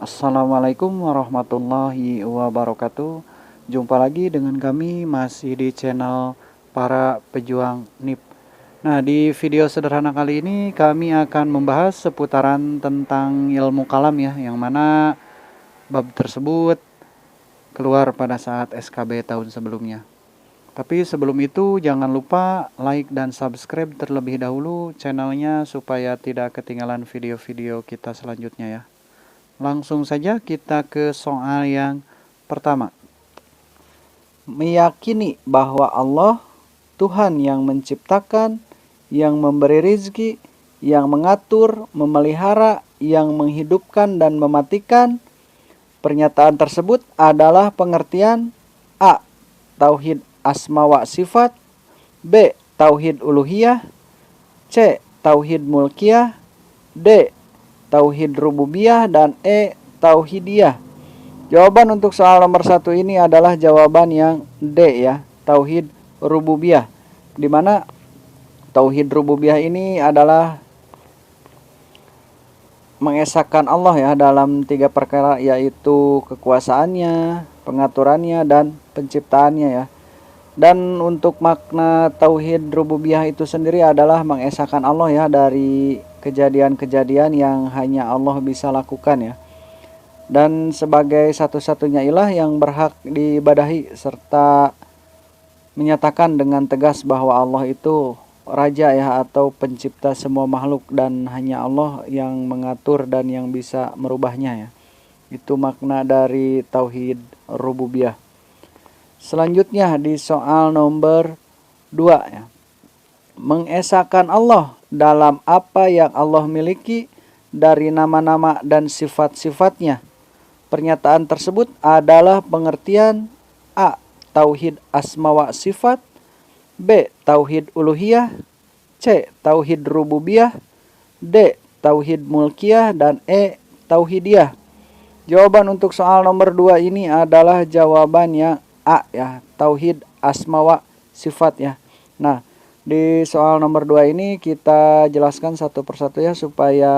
Assalamualaikum warahmatullahi wabarakatuh. Jumpa lagi dengan kami masih di channel para pejuang NIP. Nah, di video sederhana kali ini kami akan membahas seputaran tentang ilmu kalam ya, yang mana bab tersebut keluar pada saat SKB tahun sebelumnya. Tapi sebelum itu jangan lupa like dan subscribe terlebih dahulu channelnya supaya tidak ketinggalan video-video kita selanjutnya ya. Langsung saja kita ke soal yang pertama. Meyakini bahwa Allah Tuhan yang menciptakan, yang memberi rizki, yang mengatur, memelihara, yang menghidupkan dan mematikan. Pernyataan tersebut adalah pengertian A. Tauhid asma wa sifat, B. Tauhid uluhiyah, C. Tauhid mulkiyah, D. Tauhid rububiyah, dan E. Tauhidiyah. Jawaban untuk soal nomor 1 ini adalah jawaban yang D ya, Tauhid rububiyah. Di mana Tauhid rububiyah ini adalah mengesahkan Allah ya dalam 3 perkara, yaitu kekuasaannya, pengaturannya, dan penciptaannya ya. Dan untuk makna Tauhid rububiyah itu sendiri adalah mengesahkan Allah ya dari kejadian-kejadian yang hanya Allah bisa lakukan ya. Dan sebagai satu-satunya ilah yang berhak diibadahi, serta menyatakan dengan tegas bahwa Allah itu raja ya atau pencipta semua makhluk, dan hanya Allah yang mengatur dan yang bisa merubahnya ya. Itu makna dari Tauhid rububiyah. Selanjutnya di soal nomor 2 ya. Mengesahkan Allah dalam apa yang Allah miliki dari nama-nama dan sifat-sifatnya. Pernyataan tersebut adalah pengertian A. Tauhid asma wa sifat, B. Tauhid uluhiyah, C. Tauhid rububiyah, D. Tauhid mulkiyah, dan E. Tauhidiyah. Jawaban untuk soal nomor 2 ini adalah jawaban yang A ya, Tauhid asma wa sifat ya. Nah, di soal nomor 2 ini kita jelaskan satu persatu ya, supaya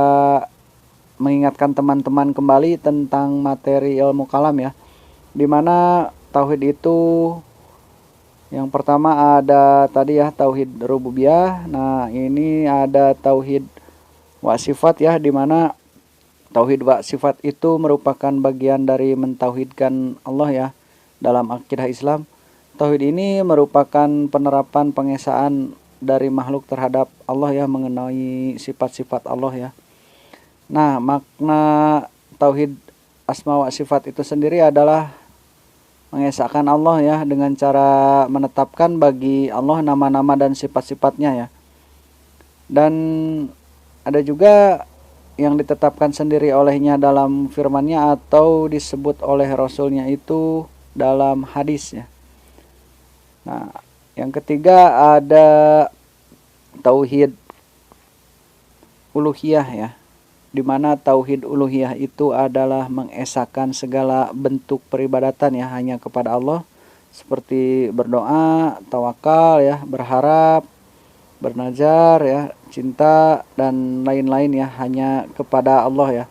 mengingatkan teman-teman kembali tentang materi ilmu kalam ya. Dimana tauhid itu yang pertama ada tadi ya, tauhid rububiyah. Nah, ini ada tauhid wa sifat ya, dimana tauhid wa sifat itu merupakan bagian dari mentauhidkan Allah ya dalam akidah Islam. Tauhid ini merupakan penerapan pengesaan dari makhluk terhadap Allah ya, mengenai sifat-sifat Allah ya. Nah, makna tauhid asma wa sifat itu sendiri adalah mengesahkan Allah ya dengan cara menetapkan bagi Allah nama-nama dan sifat-sifatnya ya. Dan ada juga yang ditetapkan sendiri olehnya dalam firman-Nya atau disebut oleh Rasul-Nya itu dalam hadis ya. Nah, yang ketiga ada tauhid uluhiyah ya, dimana tauhid uluhiyah itu adalah mengesahkan segala bentuk peribadatan ya hanya kepada Allah, seperti berdoa, tawakal ya, berharap, bernazar ya, cinta, dan lain-lain ya, hanya kepada Allah ya.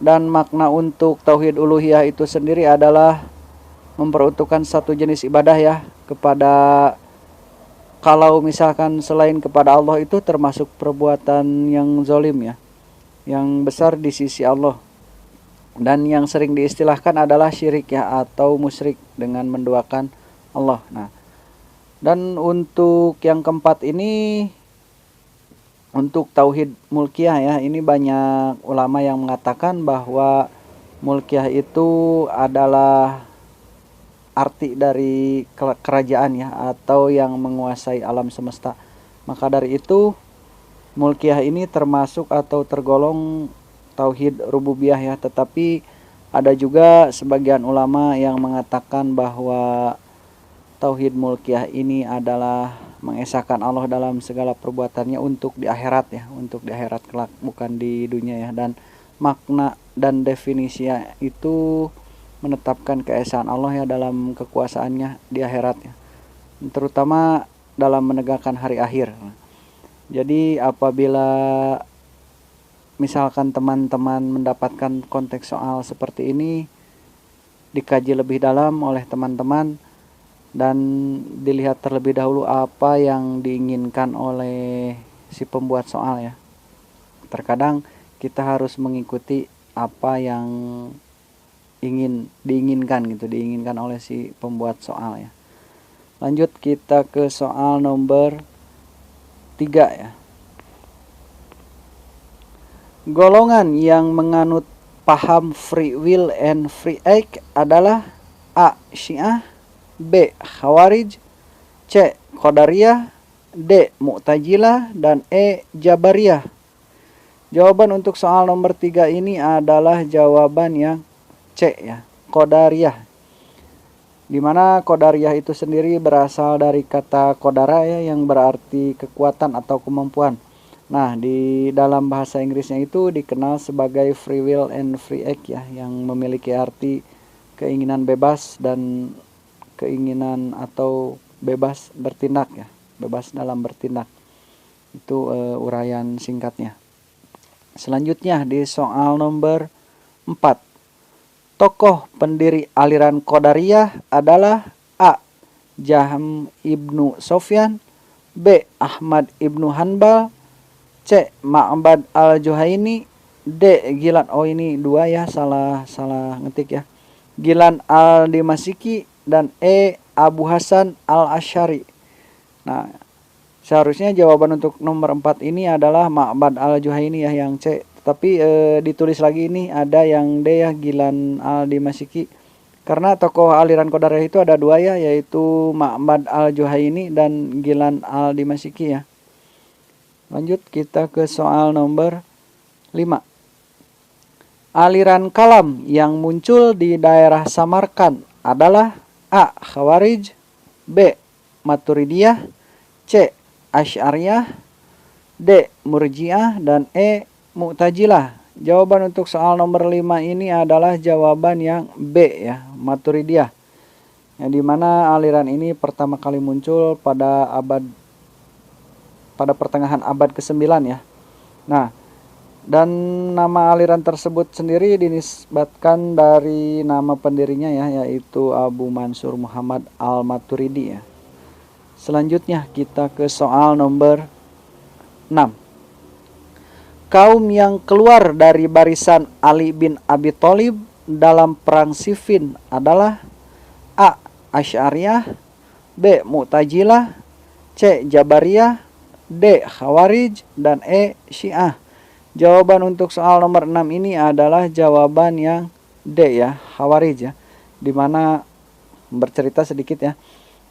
Dan makna untuk tauhid uluhiyah itu sendiri adalah memperuntukkan satu jenis ibadah ya kepada, kalau misalkan selain kepada Allah itu termasuk perbuatan yang zalim ya, yang besar di sisi Allah. Dan yang sering diistilahkan adalah syirik ya atau musyrik dengan menduakan Allah. Nah, dan untuk yang keempat ini, untuk tauhid mulkiyah ya, ini banyak ulama yang mengatakan bahwa mulkiyah itu adalah arti dari kerajaan ya, atau yang menguasai alam semesta. Maka dari itu mulkiyah ini termasuk atau tergolong tauhid rububiyah ya. Tetapi ada juga sebagian ulama yang mengatakan bahwa tauhid mulkiyah ini adalah mengesahkan Allah dalam segala perbuatannya untuk di akhirat ya, untuk di akhirat kelak, bukan di dunia ya. Dan makna dan definisinya itu menetapkan keesaan Allah ya dalam kekuasaannya di akhirat ya, terutama dalam menegakkan hari akhir. Jadi apabila misalkan teman-teman mendapatkan konteks soal seperti ini, dikaji lebih dalam oleh teman-teman dan dilihat terlebih dahulu apa yang diinginkan oleh si pembuat soal ya. Terkadang kita harus mengikuti apa yang diinginkan oleh si pembuat soal ya. Lanjut kita ke soal nomor 3 ya. Golongan yang menganut paham free will and free act adalah A. Syiah, B. Khawarij, C. Qadariyah, D. Mu'tazilah, dan E. Jabariyah. Jawaban untuk soal nomor 3 ini adalah jawaban yang C ya, Qadariyah. Dimana Qadariyah itu sendiri berasal dari kata qadara ya, yang berarti kekuatan atau kemampuan. Nah, di dalam bahasa Inggrisnya itu dikenal sebagai free will and free act ya, yang memiliki arti keinginan bebas dan keinginan atau bebas bertindak ya, bebas dalam bertindak. Itu uraian singkatnya. Selanjutnya di soal nomor 4. Tokoh pendiri aliran Qadariyah adalah A. Jahm ibnu Sofyan, B. Ahmad ibnu Hanbal, C. Ma'bad al-Juhaini, D. Gilan, oh ini 2 ya, salah ngetik ya, Gilan al-Dimasiki, dan E. Abu Hasan al-Asy'ari. Nah, seharusnya jawaban untuk nomor 4 ini adalah Ma'bad al-Juhaini ya, yang C. Tapi ditulis lagi ini ada yang D ya, Gilan al-Dimasiki. Karena tokoh aliran Qadariyah itu ada 2 ya, yaitu Ma'bad al-Juhaini dan Gilan al-Dimasiki ya. Lanjut kita ke soal nomor 5. Aliran kalam yang muncul di daerah Samarkand adalah A. Khawarij, B. Maturidiyah, C. Asy'ariyah, D. Murji'ah, dan E. Mu'tazilah. Jawaban untuk soal nomor 5 ini adalah jawaban yang B ya, Maturidiyah. Yang dimana aliran ini pertama kali muncul pada pertengahan abad ke-9 ya. Nah, dan nama aliran tersebut sendiri dinisbatkan dari nama pendirinya ya, yaitu Abu Mansur Muhammad al-Maturidi ya. Selanjutnya kita ke soal nomor 6. Kaum yang keluar dari barisan Ali bin Abi Thalib dalam perang Siffin adalah A. Asy'ariyah, B. Mu'tazilah, C. Jabariyah, D. Khawarij, dan E. Syiah. Jawaban untuk soal nomor 6 ini adalah jawaban yang D ya, Khawarij ya. Dimana bercerita sedikit ya,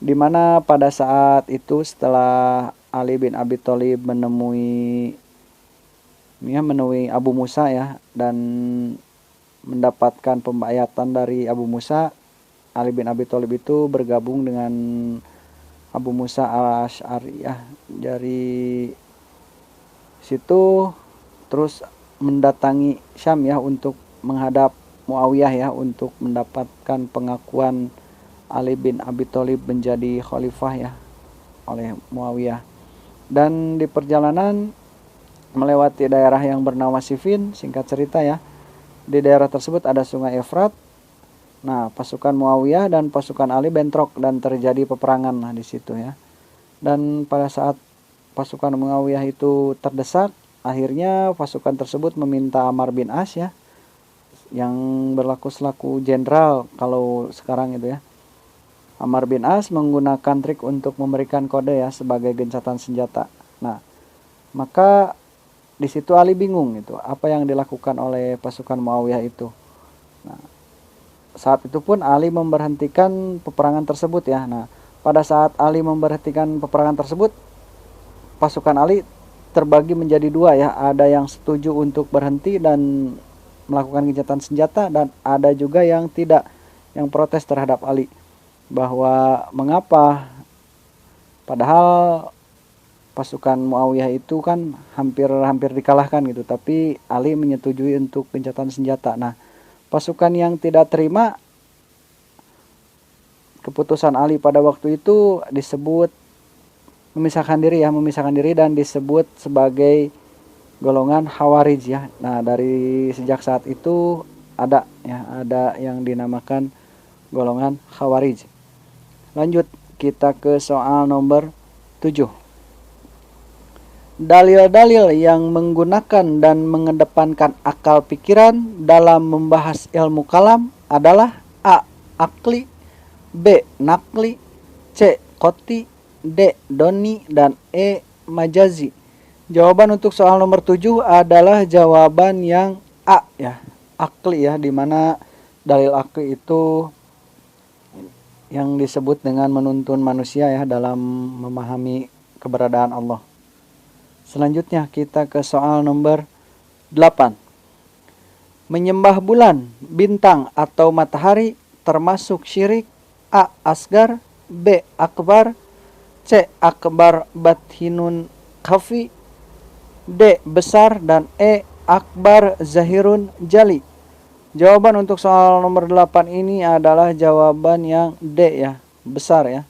dimana pada saat itu setelah Ali bin Abi Thalib menemui Abu Musa ya, dan mendapatkan pembayatan dari Abu Musa, Ali bin Abi Thalib itu bergabung dengan Abu Musa al-Asy'ari ya. Dari situ terus mendatangi Syam ya, untuk menghadap Muawiyah ya, untuk mendapatkan pengakuan Ali bin Abi Thalib menjadi khalifah ya oleh Muawiyah. Dan di perjalanan melewati daerah yang bernama Siffin, singkat cerita ya, di daerah tersebut ada sungai Efrat. Nah, pasukan Muawiyah dan pasukan Ali bentrok dan terjadi peperangan di situ ya. Dan pada saat pasukan Muawiyah itu terdesak, akhirnya pasukan tersebut meminta Amr bin As ya, yang berlaku selaku jenderal kalau sekarang itu ya. Amr bin As menggunakan trik untuk memberikan kode ya sebagai gencatan senjata. Nah, maka di situ Ali bingung itu apa yang dilakukan oleh pasukan Muawiyah itu. Nah, saat itu pun Ali memberhentikan peperangan tersebut ya. Nah, pada saat Ali memberhentikan peperangan tersebut, pasukan Ali terbagi menjadi 2 ya. Ada yang setuju untuk berhenti dan melakukan gencatan senjata, dan ada juga yang tidak, yang protes terhadap Ali, bahwa mengapa padahal pasukan Muawiyah itu kan hampir dikalahkan gitu, tapi Ali menyetujui untuk gencatan senjata. Nah, pasukan yang tidak terima keputusan Ali pada waktu itu disebut memisahkan diri dan disebut sebagai golongan Khawarij ya. Nah, dari sejak saat itu ada yang dinamakan golongan Khawarij. Lanjut kita ke soal nomor 7. Dalil-dalil yang menggunakan dan mengedepankan akal pikiran dalam membahas ilmu kalam adalah A. Akli, B. Nakli, C. Qoti, D. Doni, dan E. Majazi. Jawaban untuk soal nomor 7 adalah jawaban yang A ya, akli ya, dimana dalil akli itu yang disebut dengan menuntun manusia ya dalam memahami keberadaan Allah. Selanjutnya kita ke soal nomor 8. Menyembah bulan, bintang, atau matahari termasuk syirik. A. Asgar, B. Akbar, C. Akbar bathinun khafi, D. Besar, dan E. Akbar zahirun jali. Jawaban untuk soal nomor 8 ini adalah jawaban yang D ya, besar ya.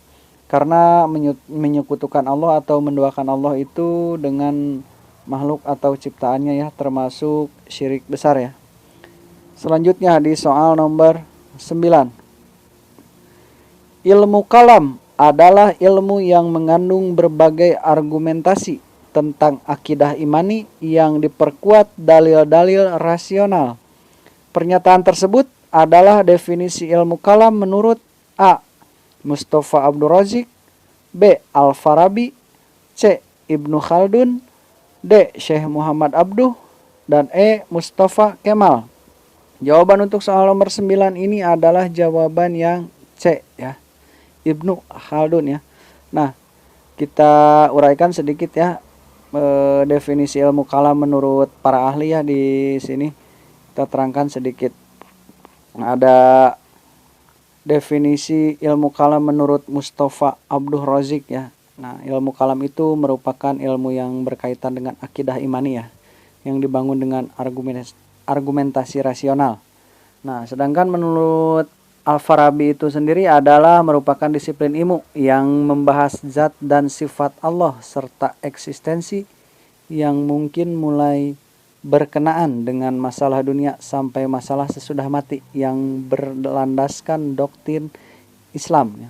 Karena menyekutukan Allah atau menduakan Allah itu dengan makhluk atau ciptaannya ya, termasuk syirik besar ya. Selanjutnya di soal nomor 9. Ilmu kalam adalah ilmu yang mengandung berbagai argumentasi tentang akidah imani yang diperkuat dalil-dalil rasional. Pernyataan tersebut adalah definisi ilmu kalam menurut A. Mustafa Abdul Razik, B. Al-Farabi, C. Ibnu Khaldun, D. Syekh Muhammad Abduh, dan E. Mustafa Kemal. Jawaban untuk soal nomor 9 ini adalah jawaban yang C ya, Ibnu Khaldun ya. Nah, kita uraikan sedikit ya definisi ilmu kalam menurut para ahli ya di sini. Kita terangkan sedikit. Nah, ada definisi ilmu kalam menurut Mustafa Abdul Razik ya. Nah, ilmu kalam itu merupakan ilmu yang berkaitan dengan akidah imani ya, yang dibangun dengan argumentasi rasional. Nah, sedangkan menurut Al-Farabi itu sendiri adalah merupakan disiplin ilmu yang membahas zat dan sifat Allah serta eksistensi yang mungkin mulai berkenaan dengan masalah dunia sampai masalah sesudah mati yang berlandaskan doktrin Islam ya.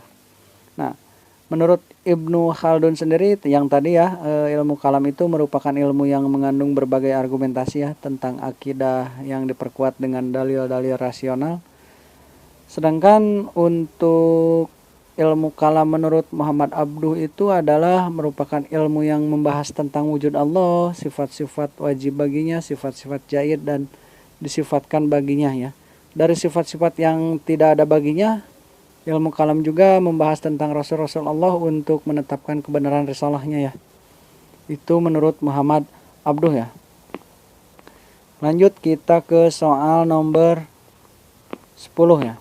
Nah, menurut Ibnu Khaldun sendiri yang tadi ya, ilmu kalam itu merupakan ilmu yang mengandung berbagai argumentasi ya tentang akidah yang diperkuat dengan dalil-dalil rasional. Sedangkan untuk ilmu kalam menurut Muhammad Abduh itu adalah merupakan ilmu yang membahas tentang wujud Allah, sifat-sifat wajib baginya, sifat-sifat jaid dan disifatkan baginya ya. Dari sifat-sifat yang tidak ada baginya, ilmu kalam juga membahas tentang Rasul-Rasul Allah untuk menetapkan kebenaran risalahnya ya. Itu menurut Muhammad Abduh ya. Lanjut kita ke soal nomor 10 ya.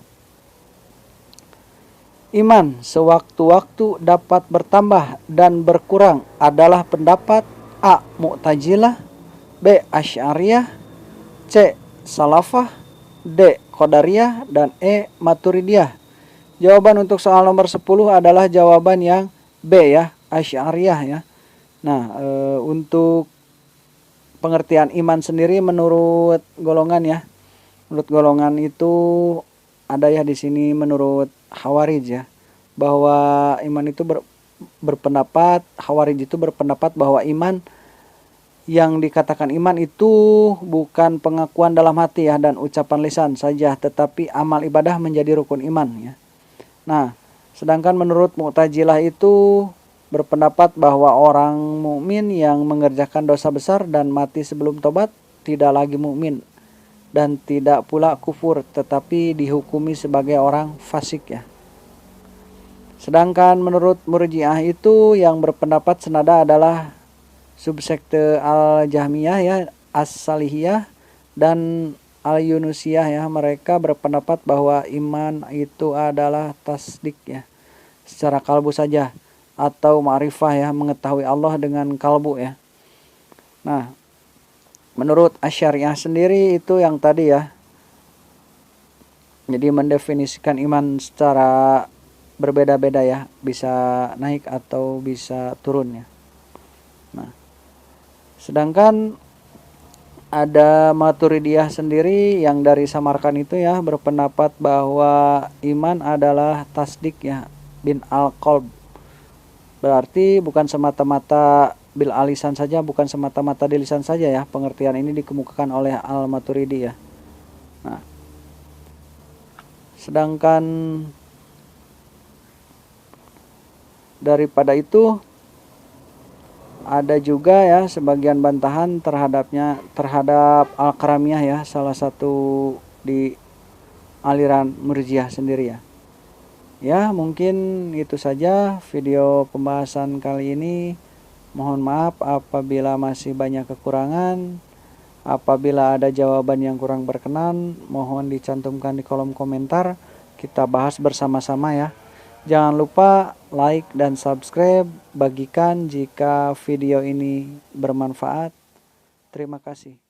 Iman sewaktu-waktu dapat bertambah dan berkurang adalah pendapat A. Mu'tazilah, B. Asy'ariyah, C. Salafah, D. Qadariyah, dan E. Maturidiyah. Jawaban untuk soal nomor 10 adalah jawaban yang B ya, Asy'ariyah ya. Nah, untuk pengertian iman sendiri menurut golongan ya. Menurut golongan itu ada ya di sini menurut Khawarij ya, bahwa iman itu berpendapat, Khawarij itu berpendapat bahwa iman yang dikatakan iman itu bukan pengakuan dalam hati ya dan ucapan lisan saja, tetapi amal ibadah menjadi rukun iman ya. Nah, sedangkan menurut Mu'tazilah itu berpendapat bahwa orang mukmin yang mengerjakan dosa besar dan mati sebelum tobat tidak lagi mukmin dan tidak pula kufur, tetapi dihukumi sebagai orang fasik ya. Sedangkan menurut Murji'ah itu yang berpendapat senada adalah subsekte Al-Jahmiyah ya, As-Salihiyah, dan Al-Yunusiyah ya. Mereka berpendapat bahwa iman itu adalah tasdik ya, secara kalbu saja, atau ma'rifah ya, mengetahui Allah dengan kalbu ya. Nah, menurut Asy'ariyah sendiri itu yang tadi ya, jadi mendefinisikan iman secara berbeda-beda ya, bisa naik atau bisa turun ya. Nah, sedangkan Ada Maturidiyah sendiri yang dari Samarkand itu ya berpendapat bahwa iman adalah tasdik ya bin al-qalb. Berarti bukan semata-mata bil alisan saja, bukan semata-mata di lisan saja ya. Pengertian ini dikemukakan oleh Al-Maturidi ya. Nah, sedangkan daripada itu ada juga ya sebagian bantahan terhadap Al-Karamiyah ya, salah satu di aliran Murji'ah sendiri ya. Ya, mungkin itu saja video pembahasan kali ini. Mohon maaf apabila masih banyak kekurangan. Apabila ada jawaban yang kurang berkenan, mohon dicantumkan di kolom komentar. Kita bahas bersama-sama ya. Jangan lupa like dan subscribe. Bagikan jika video ini bermanfaat. Terima kasih.